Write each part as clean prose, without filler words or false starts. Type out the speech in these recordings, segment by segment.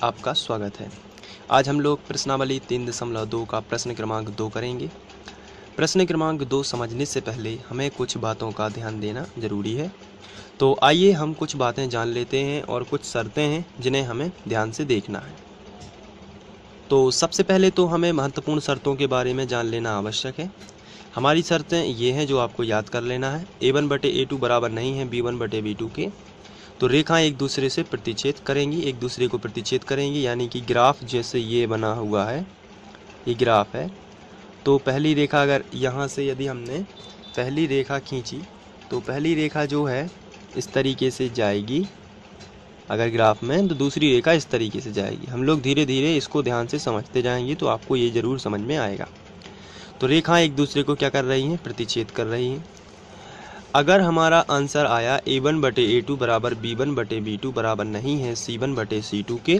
आपका स्वागत है। आज हम लोग प्रश्नावली 3.2 का प्रश्न क्रमांक 2 करेंगे। प्रश्न क्रमांक 2 समझने से पहले हमें कुछ बातों का ध्यान देना जरूरी है। तो आइए हम कुछ बातें जान लेते हैं और कुछ शर्तें हैं जिन्हें हमें ध्यान से देखना है। तो सबसे पहले तो हमें महत्वपूर्ण शर्तों के बारे में जान लेना आवश्यक है। हमारी शर्तें ये हैं जो आपको याद कर लेना है। a1/a2 बराबर नहीं है b1/b2 के। तो रेखाएं एक दूसरे से प्रतिच्छेद करेंगी, एक दूसरे को प्रतिच्छेद करेंगी, यानी कि ग्राफ जैसे ये बना हुआ है, ये ग्राफ है। तो पहली रेखा अगर यहाँ से यदि हमने पहली रेखा खींची तो पहली रेखा जो है इस तरीके से जाएगी अगर ग्राफ में, तो दूसरी रेखा इस तरीके से जाएगी। हम लोग धीरे धीरे इसको ध्यान से समझते जाएंगे तो आपको ये ज़रूर समझ में आएगा। तो रेखाएं एक दूसरे को क्या कर रही हैं? प्रतिच्छेद कर रही हैं। अगर हमारा आंसर आया a1/a2 बराबर b1/b2 बराबर नहीं है c1/c2 के,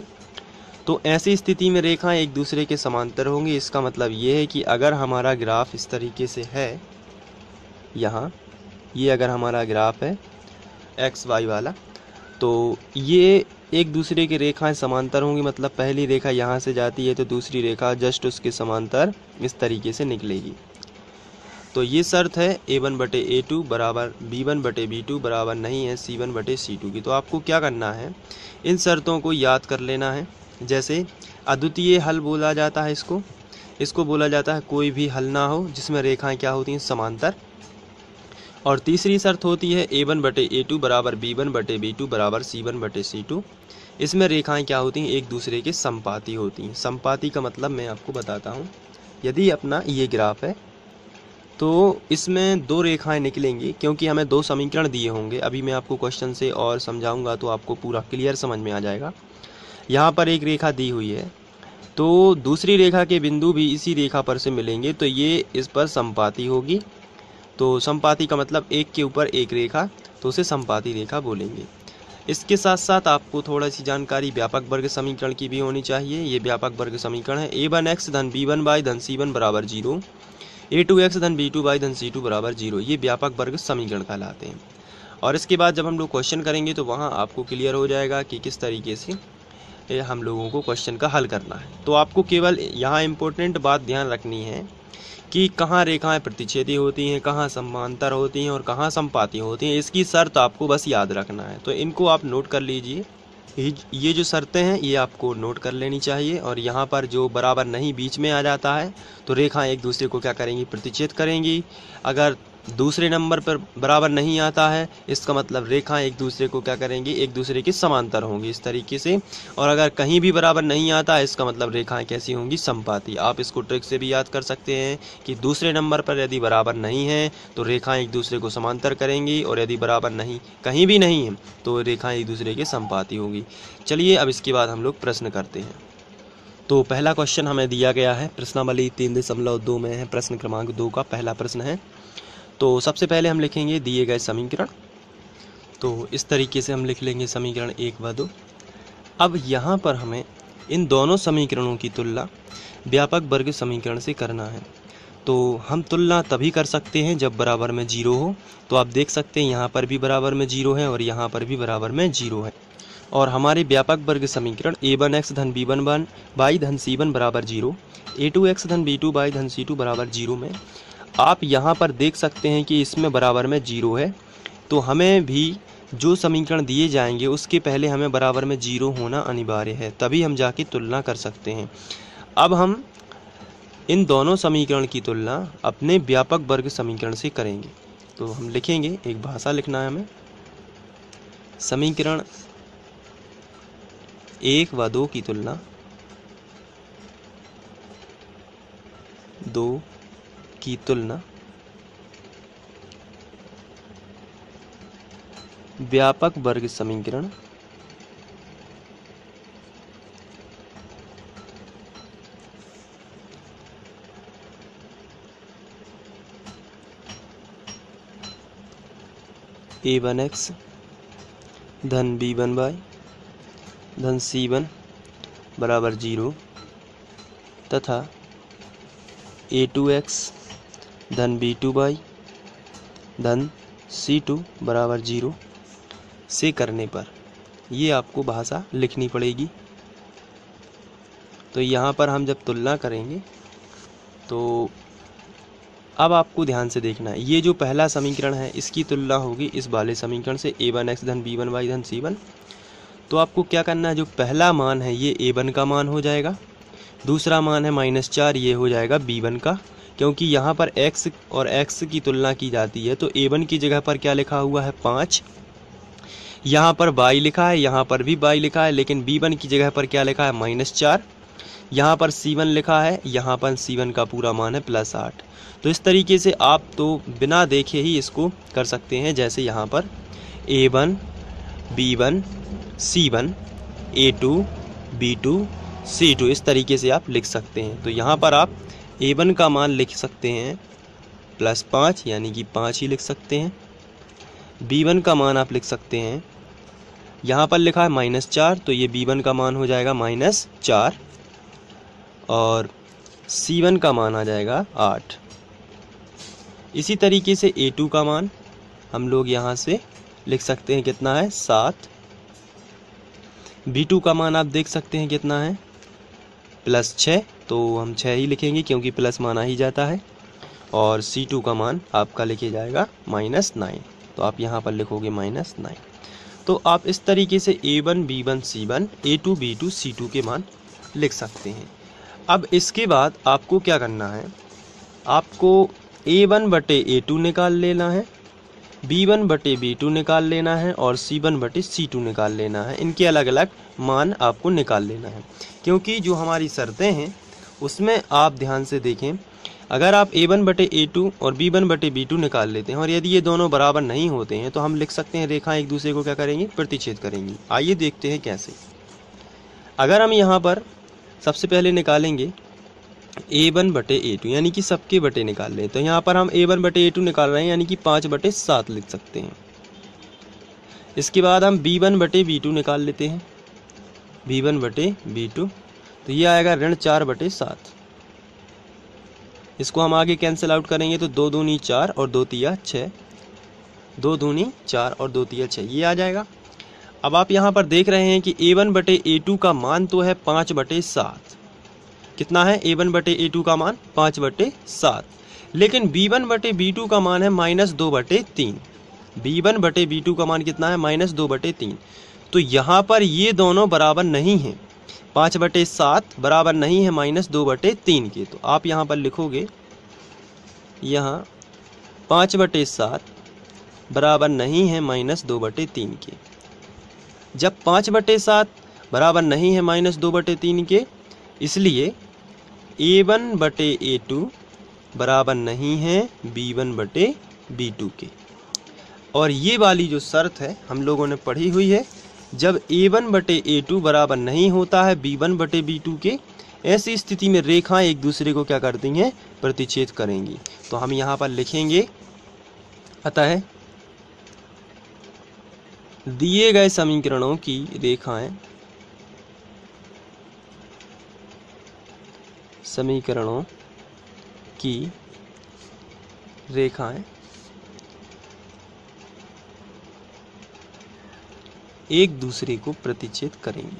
तो ऐसी स्थिति में रेखाएं एक दूसरे के समांतर होंगी। इसका मतलब ये है कि अगर हमारा ग्राफ इस तरीके से है, यहाँ ये अगर हमारा ग्राफ है एक्स वाई वाला, तो ये एक दूसरे की रेखाएं समांतर होंगी। मतलब पहली रेखा यहाँ से जाती है तो दूसरी रेखा जस्ट उसके समांतर इस तरीके से निकलेगी। तो ये शर्त है a1/a2 बराबर b1/b2 बराबर नहीं है c1/c2 की। तो आपको क्या करना है, इन शर्तों को याद कर लेना है। जैसे अद्वितीय हल बोला जाता है इसको बोला जाता है कोई भी हल ना हो जिसमें रेखाएं क्या होती हैं? समांतर। और तीसरी शर्त होती है a1/a2 बराबर b1/b2 बराबर c1/c2। इसमें रेखाएं क्या होती हैं? एक दूसरे के समपाती होती हैं। समपाती का मतलब मैं आपको बताता हूँ। यदि अपना ये ग्राफ है तो इसमें दो रेखाएं निकलेंगी, क्योंकि हमें दो समीकरण दिए होंगे। अभी मैं आपको क्वेश्चन से और समझाऊंगा तो आपको पूरा क्लियर समझ में आ जाएगा। यहाँ पर एक रेखा दी हुई है तो दूसरी रेखा के बिंदु भी इसी रेखा पर से मिलेंगे, तो ये इस पर समपाती होगी। तो समपाती का मतलब एक के ऊपर एक रेखा, तो उसे समपाती रेखा बोलेंगे। इसके साथ साथ आपको थोड़ा सी जानकारी व्यापक वर्ग समीकरण की भी होनी चाहिए। ये व्यापक वर्ग समीकरण है a1x धन b1y धन c1 बराबर 0, a2x धन b2y धन c2 बराबर 0। ये व्यापक वर्ग समीकरण कहलाते हैं। और इसके बाद जब हम लोग क्वेश्चन करेंगे तो वहाँ आपको क्लियर हो जाएगा कि किस तरीके से हम लोगों को क्वेश्चन का हल करना है। तो आपको केवल यहाँ इम्पोर्टेंट बात ध्यान रखनी है कि कहाँ रेखाएं प्रतिच्छेदी होती हैं, कहाँ समांतर होती हैं और कहाँ समपाती होती हैं। इसकी शर्त आपको बस याद रखना है। तो इनको आप नोट कर लीजिए। ये जो शर्तें हैं ये आपको नोट कर लेनी चाहिए। और यहाँ पर जो बराबर नहीं बीच में आ जाता है तो रेखाएं एक दूसरे को क्या करेंगी? प्रतिच्छेद करेंगी। अगर दूसरे नंबर पर बराबर नहीं आता है इसका मतलब रेखाएं एक दूसरे को क्या करेंगी? एक दूसरे के समांतर होंगी इस तरीके से। और अगर कहीं भी बराबर नहीं आता है इसका मतलब रेखाएं कैसी होंगी? समपाती। आप इसको ट्रिक से भी याद कर सकते हैं कि दूसरे नंबर पर यदि बराबर नहीं है तो रेखाएं एक दूसरे को समांतर करेंगी, और यदि बराबर नहीं कहीं भी नहीं है तो रेखाएं एक दूसरे के समपाती होंगी। चलिए अब इसके बाद हम लोग प्रश्न करते हैं। तो पहला क्वेश्चन हमें दिया गया है, प्रश्नावली 3.2 में है, प्रश्न क्रमांक 2 का पहला प्रश्न है। तो सबसे पहले हम लिखेंगे दिए गए समीकरण। तो इस तरीके से हम लिख लेंगे समीकरण 1 व 2। अब यहाँ पर हमें इन दोनों समीकरणों की तुलना व्यापक वर्ग समीकरण से करना है। तो हम तुलना तभी कर सकते हैं जब बराबर में 0 हो। तो आप देख सकते हैं यहाँ पर भी बराबर में 0 है और यहाँ पर भी बराबर में 0 है। और हमारे व्यापक वर्ग समीकरण a1x धन b1y धन c1 बराबर 0, a2x धन b2y धन c2 बराबर 0 में आप यहाँ पर देख सकते हैं कि इसमें बराबर में 0 है। तो हमें भी जो समीकरण दिए जाएंगे उसके पहले हमें बराबर में 0 होना अनिवार्य है, तभी हम जाके तुलना कर सकते हैं। अब हम इन दोनों समीकरण की तुलना अपने व्यापक वर्ग समीकरण से करेंगे। तो हम लिखेंगे, एक भाषा लिखना है हमें, समीकरण 1 व 2 की तुलना 2 की तुलना व्यापक वर्ग समीकरण a1x धन b1y धन c1 बराबर 0 तथा a2x धन b2y धन c2 बराबर 0 से करने पर ये आपको भाषा लिखनी पड़ेगी। तो यहाँ पर हम जब तुलना करेंगे तो अब आपको ध्यान से देखना है, ये जो पहला समीकरण है इसकी तुलना होगी इस वाले समीकरण से a1x धन b1y धन c1। तो आपको क्या करना है, जो पहला मान है ये a1 का मान हो जाएगा, दूसरा मान है -4 ये हो जाएगा b1 का, क्योंकि यहाँ पर x और x की तुलना की जाती है। तो a1 की जगह पर क्या लिखा हुआ है 5, यहाँ पर y लिखा है, यहाँ पर भी y लिखा है, लेकिन b1 की जगह पर क्या लिखा है -4, यहाँ पर c1 लिखा है, यहाँ पर c1 का पूरा मान है +8। तो इस तरीके से आप तो बिना देखे ही इसको कर सकते हैं, जैसे यहाँ पर a1 b1 c1 a2 b2 c2 इस तरीके से आप लिख सकते हैं। तो यहाँ पर आप a1 का मान लिख सकते हैं +5 यानी कि 5 ही लिख सकते हैं, b1 का मान आप लिख सकते हैं, यहाँ पर लिखा है -4 तो ये b1 का मान हो जाएगा -4 और c1 का मान आ जाएगा 8। इसी तरीके से a2 का मान हम लोग यहाँ से लिख सकते हैं कितना है 7, b2 का मान आप देख सकते हैं कितना है +6, तो हम 6 ही लिखेंगे क्योंकि प्लस माना ही जाता है, और c2 का मान आपका लिखे जाएगा -9, तो आप यहाँ पर लिखोगे -9। तो आप इस तरीके से a1 b1 c1 a2 b2 c2 के मान लिख सकते हैं। अब इसके बाद आपको क्या करना है, आपको a1 बटे a2 निकाल लेना है, b1 बटे b2 निकाल लेना है और c1 बटे c2 निकाल लेना है। इनके अलग अलग मान आपको निकाल लेना है, क्योंकि जो हमारी शर्तें हैं उसमें आप ध्यान से देखें, अगर आप a1 बटे a2 और b1 बटे b2 निकाल लेते हैं और यदि ये दोनों बराबर नहीं होते हैं तो हम लिख सकते हैं रेखा एक दूसरे को क्या करेंगी, प्रतिच्छेद करेंगी। आइए देखते हैं कैसे। अगर हम यहाँ पर सबसे पहले निकालेंगे a1 बटे a2 यानी कि सबके बटे निकाल लें, तो यहाँ पर हम a1 बटे a2 निकाल रहे हैं यानी कि 5 बटे 7 लिख सकते हैं। इसके बाद हम b1 बटे b2 निकाल लेते हैं, b1 बटे b2, तो ये आएगा -4 बटे 7। इसको हम आगे कैंसिल आउट करेंगे तो 2 दूनी 4 और 2 तिया 6, 2 दूनी 4 और 2 तिया 6 ये आ जाएगा। अब आप यहाँ पर देख रहे हैं कि a1 बटे a2 का मान तो है 5 बटे 7, कितना है a1 बटे a2 का मान 5 बटे 7, लेकिन b1 बटे b2 का मान है -2 बटे 3। b1 बटे b2 का मान कितना है -2 बटे 3। तो यहाँ पर ये दोनों बराबर नहीं हैं, 5 बटे 7 बराबर नहीं है -2 बटे 3 के। तो आप यहाँ पर लिखोगे, यहाँ 5 बटे 7 बराबर नहीं है -2 बटे 3 के। जब 5 बटे 7 बराबर नहीं है -2 बटे 3 के, इसलिए a1 बटे a2 बराबर नहीं है b1 बटे b2 के। और ये वाली जो शर्त है हम लोगों ने पढ़ी हुई है, जब a1 बटे a2 बराबर नहीं होता है b1 बटे b2 के, ऐसी स्थिति में रेखाएं एक दूसरे को क्या करती हैं, प्रतिच्छेद करेंगी। तो हम यहाँ पर लिखेंगे, अतः दिए गए समीकरणों की रेखाएं, समीकरणों की रेखाएं एक दूसरे को प्रतिच्छेद करेंगी।